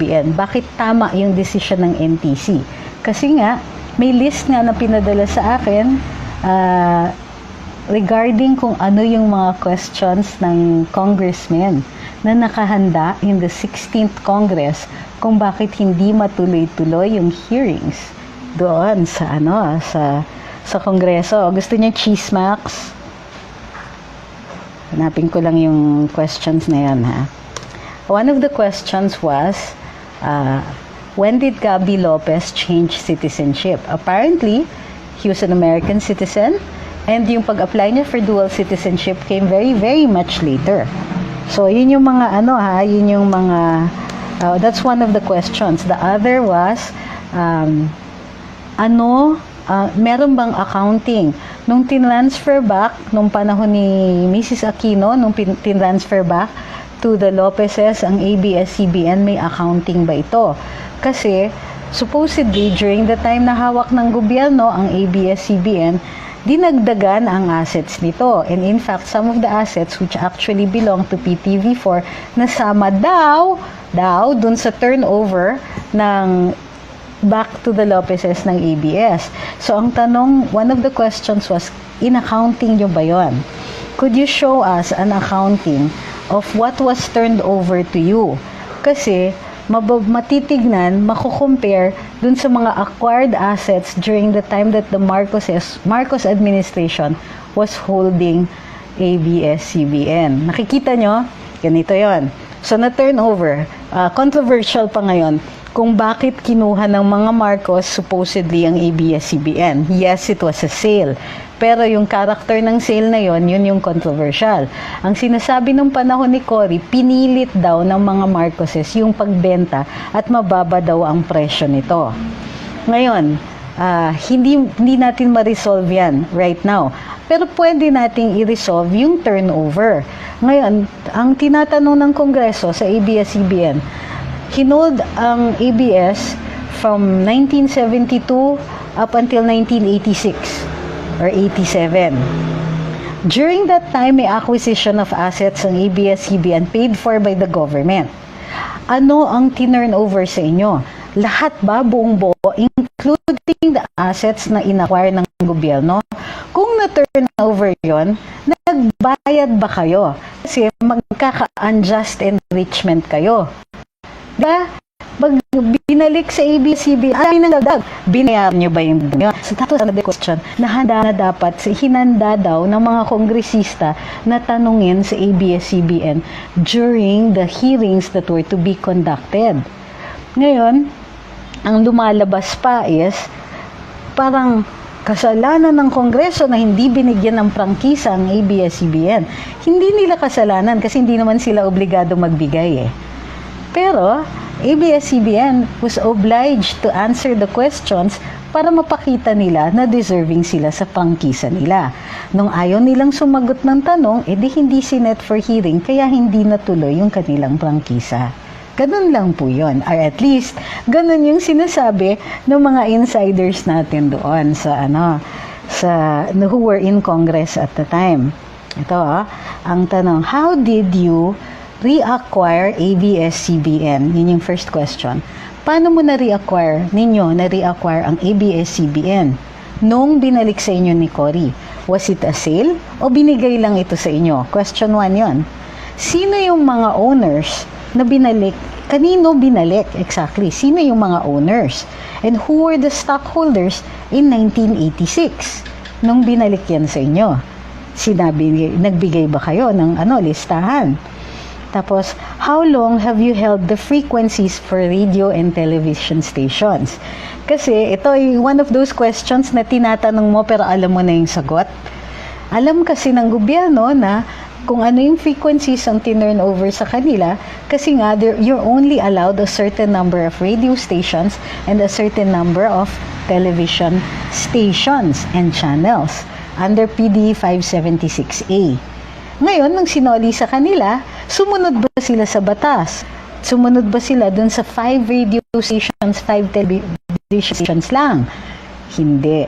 ABS-CBN. Bakit tama yung decision ng NTC? Kasi nga, may list nga na pinadala sa akin regarding kung ano yung mga questions ng congressmen na nakahanda in the 16th Congress kung bakit hindi matuloy-tuloy yung hearings doon sa sa Kongreso. Gusto niya chismax? Hanapin ko lang yung questions na yan, ha. One of the questions was, when did Gabby Lopez change citizenship? Apparently, he was an American citizen, and yung pag-apply niya for dual citizenship came very, very much later. So, yun yung mga yun yung mga, that's one of the questions. The other was, meron bang accounting? Nung tinransfer back, nung panahon ni Mrs. Aquino, nung tinransfer back to the Lopezes, ang ABS-CBN, may accounting ba ito? Kasi, supposedly, during the time na hawak ng gobyerno, ang ABS-CBN, dinagdagan ang assets nito. And in fact, some of the assets which actually belong to PTV4, nasama daw dun sa turnover ng back to the Lopezes ng ABS. So, ang tanong, one of the questions was, in-accounting nyo ba yun? Could you show us an accounting of what was turned over to you? Kasi, matitignan, makukompare dun sa mga acquired assets during the time that the Marcos administration was holding ABS-CBN. Nakikita nyo? Ganito yon. So, na-turnover. Controversial pa ngayon kung bakit kinuha ng mga Marcos supposedly ang ABS-CBN. Yes, it was a sale. Pero yung character ng sale na yon, yun yung controversial. Ang sinasabi ng panahon ni Cory, pinilit daw ng mga Marcoses yung pagbenta at mababa daw ang presyo nito. Ngayon, hindi natin ma-resolve yan right now. Pero pwede nating i-resolve yung turnover. Ngayon, ang tinatanong ng Kongreso sa ABS-CBN, hinold ang ABS from 1972 up until 1986 or 87. During that time, may acquisition of assets ang ABS-CBN paid for by the government. Ano ang tinurnover sa inyo? Lahat ba, buong buo, including the assets na inacquire ng gobyerno? Kung na-turnover yon, nagbayad ba kayo? Kasi magkaka-unjust enrichment kayo. Diba? Pag binalik sa ABS-CBN, ay nagdag, binayaran nyo ba yung yun? So that was another question na handa na dapat, hinanda daw ng mga kongresista na tanungin sa ABS-CBN during the hearings that were to be conducted. Ngayon, ang lumalabas pa is, parang kasalanan ng Kongreso na hindi binigyan ng prangkisa ang ABS-CBN. Hindi nila kasalanan kasi hindi naman sila obligado magbigay eh. Pero, ABS-CBN was obliged to answer the questions para mapakita nila na deserving sila sa prangkisa nila. Nung ayaw nilang sumagot ng tanong, edi hindi sinet for hearing kaya hindi natuloy yung kanilang prangkisa. Ganun lang po yun. Or at least, ganun yung sinasabi ng mga insiders natin doon sa who were in Congress at the time. Ito ang tanong, how did you reacquire ABS-CBN? Yun yung first question. Paano mo na-reacquire ang ABS-CBN nung binalik sa inyo ni Cory? Was it a sale o binigay lang ito sa inyo? Question 1 yun. Sino yung mga owners na binalik? Kanino binalik? Exactly. Sino yung mga owners? And who were the stockholders in 1986 nung binalik yan sa inyo? Nagbigay ba kayo ng listahan? Tapos, how long have you held the frequencies for radio and television stations? Kasi ito ay one of those questions na tinatanong mo pero alam mo na yung sagot. Alam kasi ng gobyerno na kung ano yung frequencies ang tinurn over sa kanila kasi nga you're only allowed a certain number of radio stations and a certain number of television stations and channels under PD 576A. Ngayon, nung sinoli sa kanila, sumunod ba sila sa batas? Sumunod ba sila dun sa 5 radio stations, 5 television stations lang? Hindi.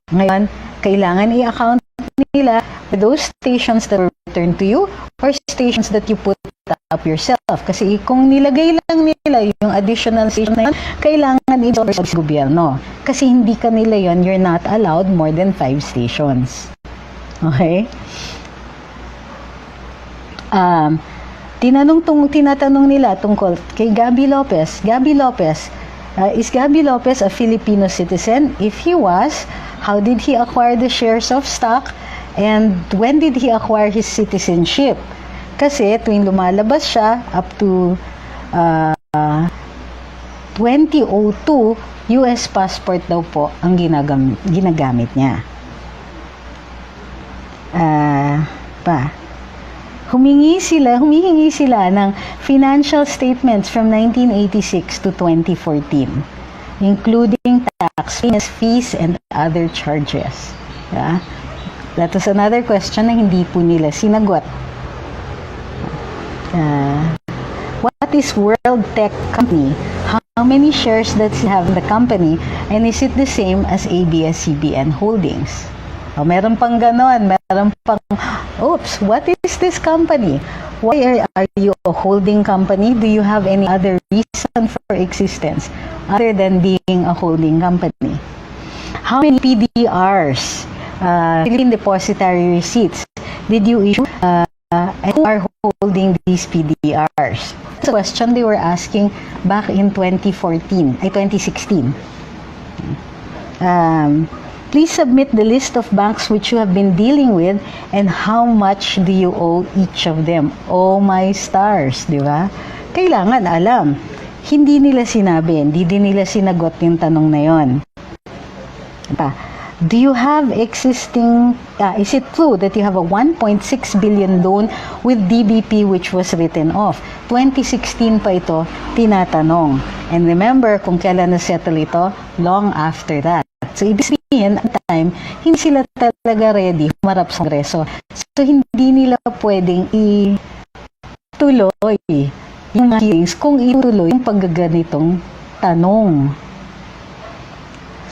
Ngayon, kailangan i-account nila those stations that were returned to you or stations that you put up yourself? Kasi kung nilagay lang nila yung additional station na yun, kailangan i-source sa gobyerno. Kasi hindi kanila yun, you're not allowed more than 5 stations. Okay? Tinatanong nila tungkol kay Gabby Lopez. Is Gabby Lopez a Filipino citizen? If he was, how did he acquire the shares of stock? And when did he acquire his citizenship? Kasi tuwing lumalabas siya, up to 2002, US passport daw po ang ginagamit niya. Humihingi sila ng financial statements from 1986 to 2014, including tax fees and other charges. Yeah? That was another question na hindi po nila sinagot. What is World Tech Company? How many shares does it have in the company? And is it the same as ABSCBN Holdings? Meron pang ganon, meron pang, oops, what is this company? Why are you a holding company? Do you have any other reason for existence other than being a holding company? How many PDRs, Philippine Depositary Receipts, did you issue and who are holding these PDRs? That's a question they were asking back in 2016. Please submit the list of banks which you have been dealing with and how much do you owe each of them. Oh my stars, di ba? Kailangan alam. Hindi nila sinabi, hindi din nila sinagot yung tanong na yon. Do you have existing, is it true that you have a 1.6 billion loan with DBP which was written off? 2016 pa ito, tinatanong. And remember kung kailan na-settle ito? Long after that. So, ibig sabihin, at the time, hindi sila talaga ready humarap sa Kongreso. So, hindi nila pwedeng ituloy yung hearings kung ituloy yung paggaganitong tanong.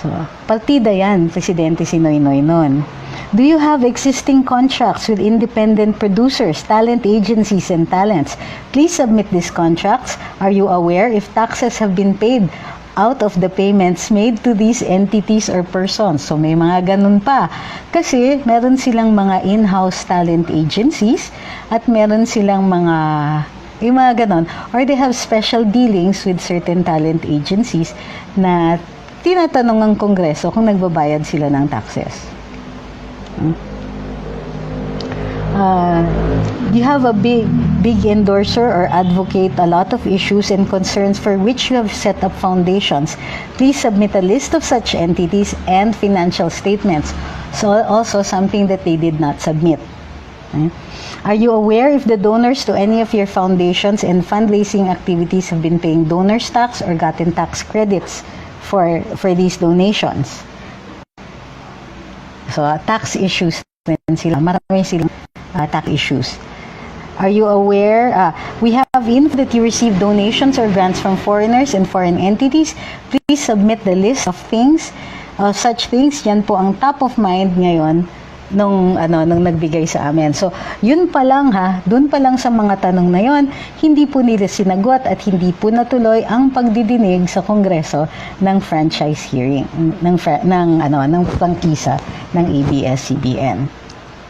So, partida yan, Presidente si Noynoy noon. Do you have existing contracts with independent producers, talent agencies, and talents? Please submit these contracts. Are you aware if taxes have been paid out of the payments made to these entities or persons? So, may mga ganun pa. Kasi, meron silang mga in-house talent agencies at meron silang yung mga ganun. Or they have special dealings with certain talent agencies na tinatanong ang Kongreso kung nagbabayad sila ng taxes. You have a big endorser or advocate a lot of issues and concerns for which you have set up foundations. Please submit a list of such entities and financial statements. So also something that they did not submit. Okay? Are you aware if the donors to any of your foundations and fundraising activities have been paying donors tax or gotten tax credits for these donations? So tax issues din sila. Marami silang tax issues. Are you aware? We have info that you receive donations or grants from foreigners and foreign entities. Please submit the list of things, such things. Yan po ang top of mind ngayon nung nagbigay sa amin. So, yun pa lang dun pa lang sa mga tanong na yon, hindi po nila sinagot at hindi po natuloy ang pagdidinig sa Kongreso ng franchise hearing, ng prangkisa ng ABS-CBN.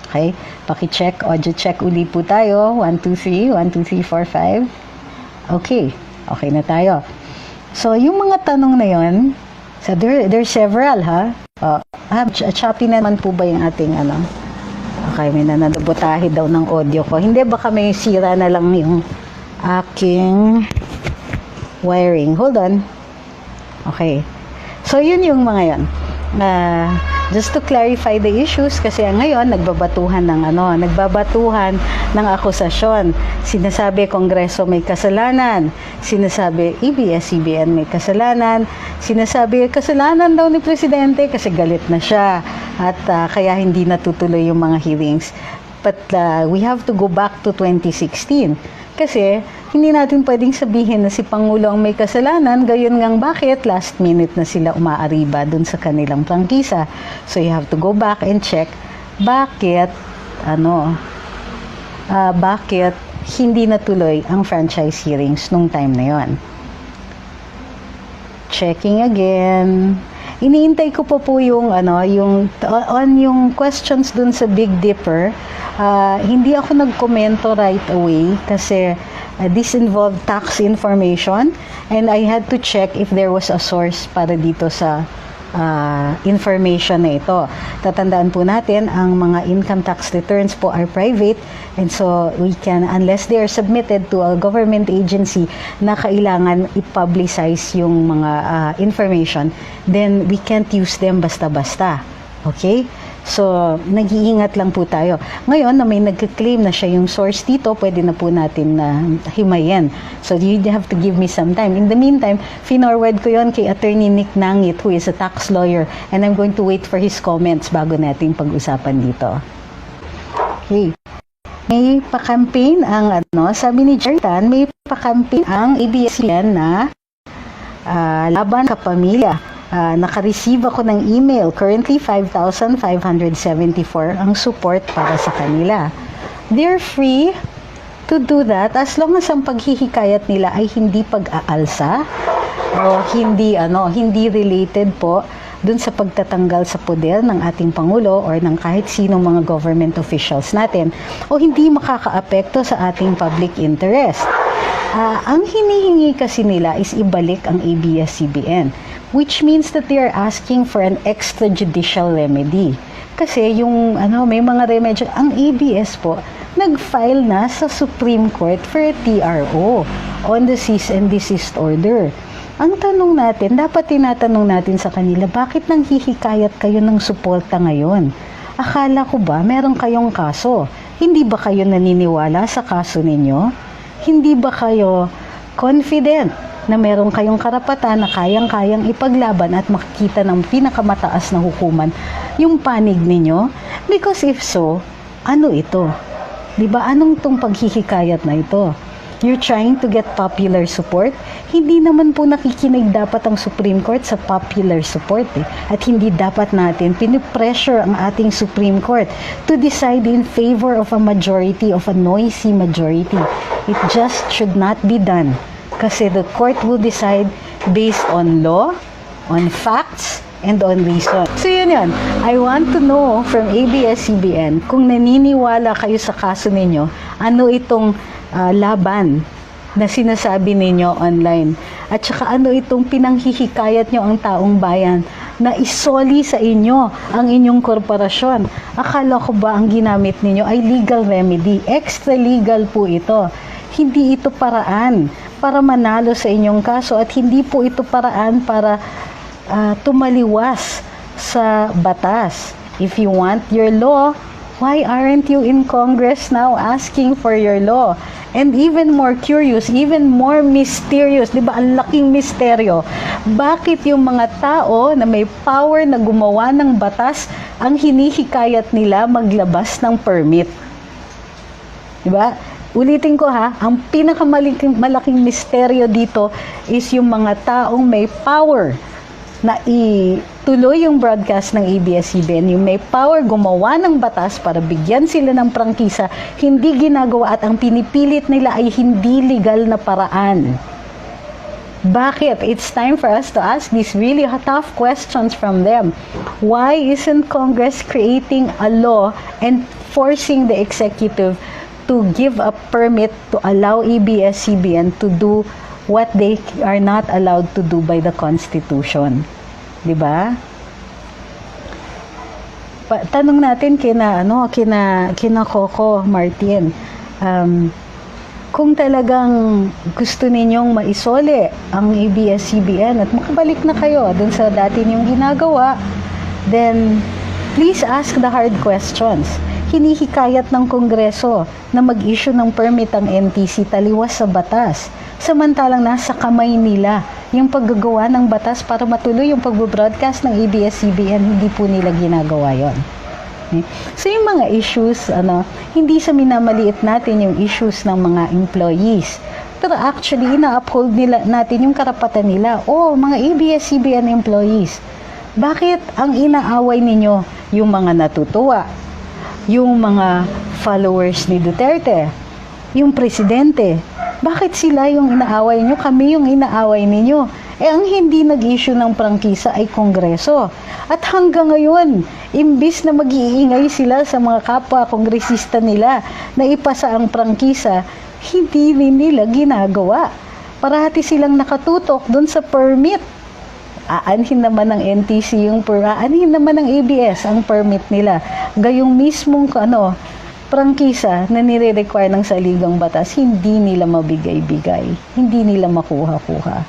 Okay? Paki-check, audio check uli po tayo. 1, 2, 3, 1, 2, 3, 4, 5. Okay. Okay na tayo. So, yung mga tanong na yon, so there's several, choppy naman po ba yung ating Okay, may nananabotahe daw ng audio ko. Hindi, baka may sira na lang yung aking wiring. Hold on. Okay. So, yun yung mga yon. Just to clarify the issues, kasi ngayon nagbabatuhan ng akusasyon. Sinasabi Kongreso may kasalanan, sinasabi ABS-CBN may kasalanan, sinasabi kasalanan daw ni Presidente kasi galit na siya at kaya hindi natutuloy yung mga hearings. But we have to go back to 2016 kasi hindi natin pwedeng sabihin na si Pangulo ang may kasalanan, gayon ngang bakit last minute na sila umaariba dun sa kanilang prangkisa. So you have to go back and check bakit bakit hindi natuloy ang franchise hearings nung time na yon. Checking again. Iniintay ko po yung yung questions dun sa Big Dipper. Hindi ako nagkomento right away kasi this involved tax information and I had to check if there was a source para dito sa information na ito. Tatandaan po natin, ang mga income tax returns po are private and so we can, unless they are submitted to a government agency na kailangan i-publicize yung mga information, then we can't use them basta-basta. Okay? So, nag-iingat lang po tayo. Ngayon, na may nag-claim na siya yung source dito, pwede na po natin himayin. So, you have to give me some time. In the meantime, finorward ko yon kay Attorney Nick Nangit, who is a tax lawyer, and I'm going to wait for his comments bago natin pag-usapan dito. Okay. May pa-campaign ang sabi ni Jertan, may pa-campaign ang ABSCBN na laban kapamilya. Naka-receive ako ng email. Currently, 5,574 ang support para sa kanila. They're free to do that as long as ang paghihikayat nila ay hindi pag-aalsa o hindi related po dun sa pagtatanggal sa poder ng ating Pangulo or ng kahit sinong mga government officials natin o hindi makakaapekto sa ating public interest. Ang hinihingi kasi nila is ibalik ang ABS-CBN, which means that they are asking for an extrajudicial remedy. Kasi yung may mga remedy, ang ABS po nag-file na sa Supreme Court for a TRO on the cease and desist order. Ang tanong natin, dapat tinatanong natin sa kanila, bakit nang hihikayat kayo ng suporta ngayon? Akala ko ba meron kayong kaso? Hindi ba kayo naniniwala sa kaso ninyo? Hindi ba kayo confident na meron kayong karapatan na kayang-kayang ipaglaban at makikita ng pinakamataas na hukuman yung panig ninyo? Because if so, ano ito? Diba, anong tong paghihikayat na ito? You're trying to get popular support? Hindi naman po nakikinig dapat ang Supreme Court sa popular support At hindi dapat natin pinipressure ang ating Supreme Court to decide in favor of a majority, of a noisy majority. It just should not be done. Kasi the court will decide based on law, on facts, and on reason. So yun. I want to know from ABS-CBN kung naniniwala kayo sa kaso ninyo, ano itong laban na sinasabi ninyo online. At saka ano itong pinanghihikayat nyo ang taong bayan na isoli sa inyo ang inyong korporasyon. Akala ko ba ang ginamit ninyo ay legal remedy? Extra legal po ito. Hindi ito paraan para manalo sa inyong kaso at hindi po ito paraan para tumaliwas sa batas. If you want your law, why aren't you in Congress now asking for your law? And even more curious, even more mysterious, di ba? Ang laking misteryo. Bakit yung mga tao na may power na gumawa ng batas ang hinihikayat nila maglabas ng permit? Di ba? Ulitin ko ang pinakamalaking misteryo dito is yung mga taong may power na ituloy yung broadcast ng ABS-CBN, yung may power gumawa ng batas para bigyan sila ng prangkisa, hindi ginagawa at ang pinipilit nila ay hindi legal na paraan. Bakit? It's time for us to ask these really tough questions from them. Why isn't Congress creating a law and forcing the executive to give a permit to allow ABS-CBN to do what they are not allowed to do by the Constitution? Diba? Tanong natin kina Coco Martin, kung talagang gusto ninyong maisole ang ABS-CBN at makabalik na kayo dun sa dati ninyong ginagawa, then please ask the hard questions. Hinihikayat ng Kongreso na mag-issue ng permit ang NTC taliwas sa batas. Samantalang nasa kamay nila yung paggagawa ng batas para matuloy yung pag-broadcast ng ABS-CBN, hindi po nila ginagawa yon. Okay? So yung mga issues, hindi sa minamaliit natin yung issues ng mga employees. Pero actually, ina-uphold natin yung karapatan nila. Mga ABS-CBN employees, bakit ang inaaway ninyo yung mga natutuwa? yung mga followers ni Duterte, yung presidente. Bakit sila yung inaaway nyo? Kami yung inaaway ninyo. Ang hindi nag-issue ng prangkisa ay Kongreso. At hanggang ngayon, imbis na mag-iingay sila sa mga kapwa kongresista nila na ipasa ang prangkisa, hindi rin nila ginagawa. Parati silang nakatutok doon sa permit. Aanhin naman ng NTC aanhin naman ng ABS ang permit nila. Gayong mismong prangkisa na nire-require ng saligang batas, hindi nila mabigay-bigay. Hindi nila makuha-kuha.